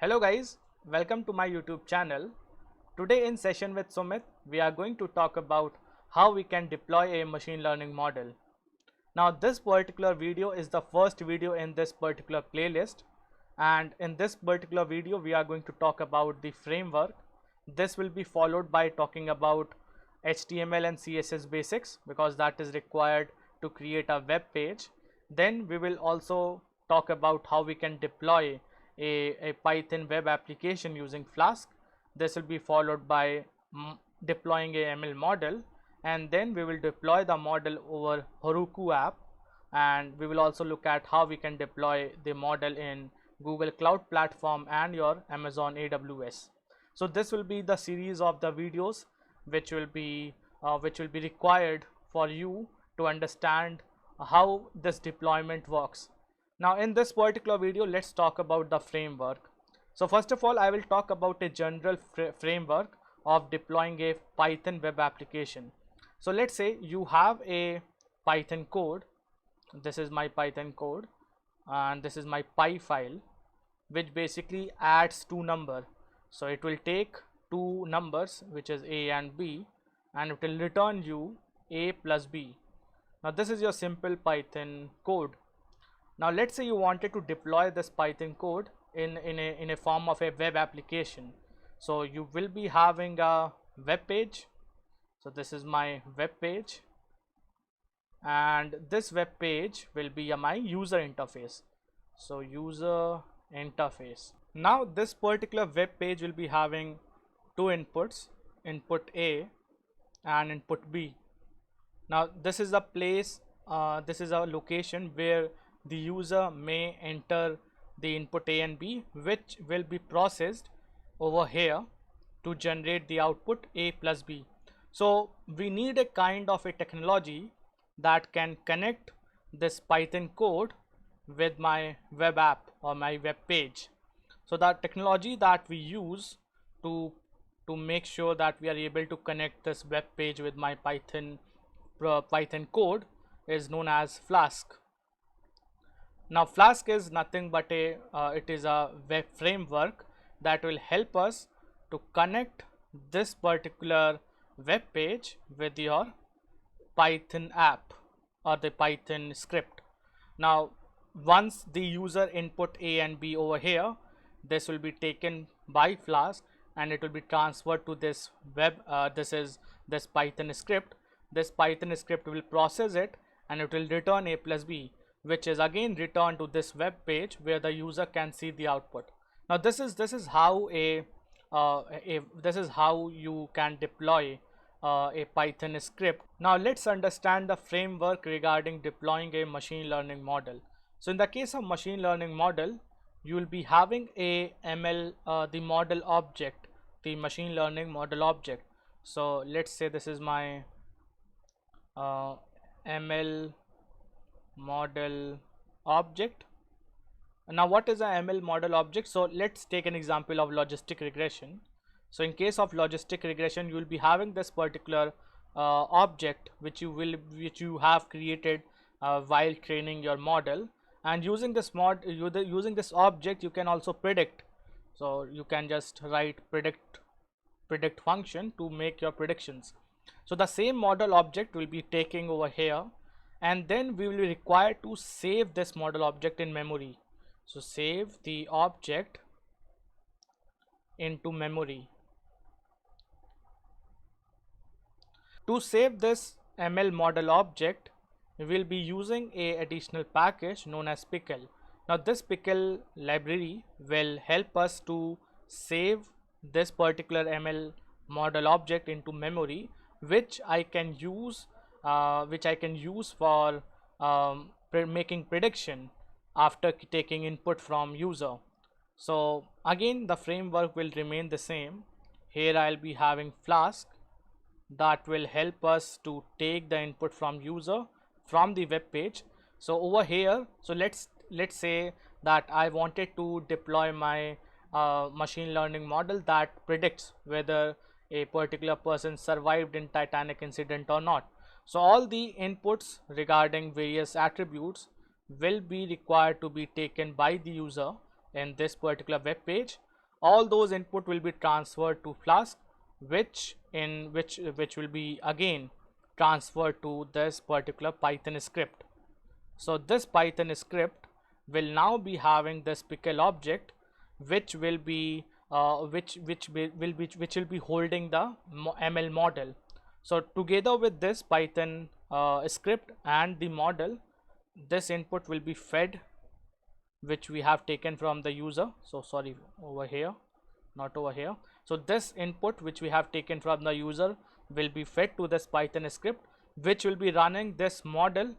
Hello guys, welcome to my YouTube channel. Today in session with Sumit, we are going to talk about how we can deploy a machine learning model. Now this particular video is the first video in this particular playlist, and in this particular video we are going to talk about the framework. This will be followed by talking about HTML and CSS basics because that is required to create a web page. Then we will also talk about how we can deploy a Python web application using Flask. This will be followed by deploying a ML model, and then we will deploy the model over Heroku app, and we will also look at how we can deploy the model in Google Cloud Platform and your Amazon AWS. So this will be the series of the videos which will be required for you to understand how this deployment works. Now in this particular video, let's talk about the framework. So first of all, I will talk about a general framework of deploying a Python web application. So let's say you have a Python code. This is my Python code and this is my py file, which basically adds two numbers. So it will take two numbers, which is a and b, and it will return you a plus b. Now this is your simple Python code. Now let's say you wanted to deploy this Python code in a form of a web application. So you will be having a web page. So this is my web page, and this web page will be my user interface. So user interface. Now this particular web page will be having two inputs, input A and input B. Now this is a place, this is a location where the user may enter the input A and B, which will be processed over here to generate the output A plus B. So we need a kind of a technology that can connect this Python code with my web app or my web page. So that technology that we use to make sure that we are able to connect this web page with my Python code is known as Flask. Now Flask is nothing but it is a web framework that will help us to connect this particular web page with your Python app or the Python script. Now once the user input A and B over here, this will be taken by Flask and it will be transferred to this this Python script. This Python script will process it and it will return A plus B, which is again returned to this web page where the user can see the output. Now this is how this is how you can deploy a Python script. Now let's understand the framework regarding deploying a machine learning model. So in the case of machine learning model, you will be having a ML the model object, the machine learning model object. So let's say this is my ML model object. Now what is a ML model object? So let's take an example of logistic regression. So in case of logistic regression, you will be having this particular object which you have created while training your model, and using this using this object you can also predict. So you can just write predict function to make your predictions. So the same model object will be taking over here, and then we will be required to save this model object in memory. So save the object into memory. To save this ML model object, we will be using a additional package known as Pickle. Now this Pickle library will help us to save this particular ML model object into memory, which I can use for making prediction after taking input from user. So again the framework will remain the same. Here I'll be having Flask that will help us to take the input from user from the web page. So over here, so let's say that I wanted to deploy my machine learning model that predicts whether a particular person survived in Titanic incident or not. So all the inputs regarding various attributes will be required to be taken by the user in this particular web page. all those input will be transferred to Flask, which will be again transferred to this particular Python script. So this Python script will now be having this pickle object, which will be which will be holding the ML model. So together with this Python script and the model, this input will be fed, which we have taken from the user. So sorry, over here, not over here. So this input which we have taken from the user will be fed to this Python script, which will be running this model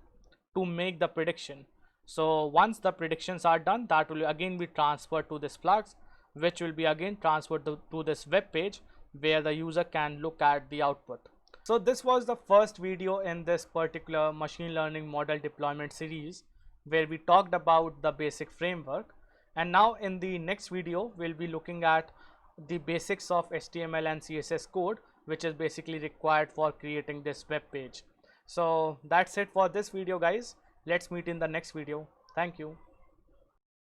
to make the prediction. So once the predictions are done, that will again be transferred to this Flask, which will be again transferred to this web page where the user can look at the output. So this was the first video in this particular machine learning model deployment series, where we talked about the basic framework. And now in the next video, we'll be looking at the basics of HTML and CSS code, which is basically required for creating this web page. So that's it for this video, guys. Let's meet in the next video. Thank you.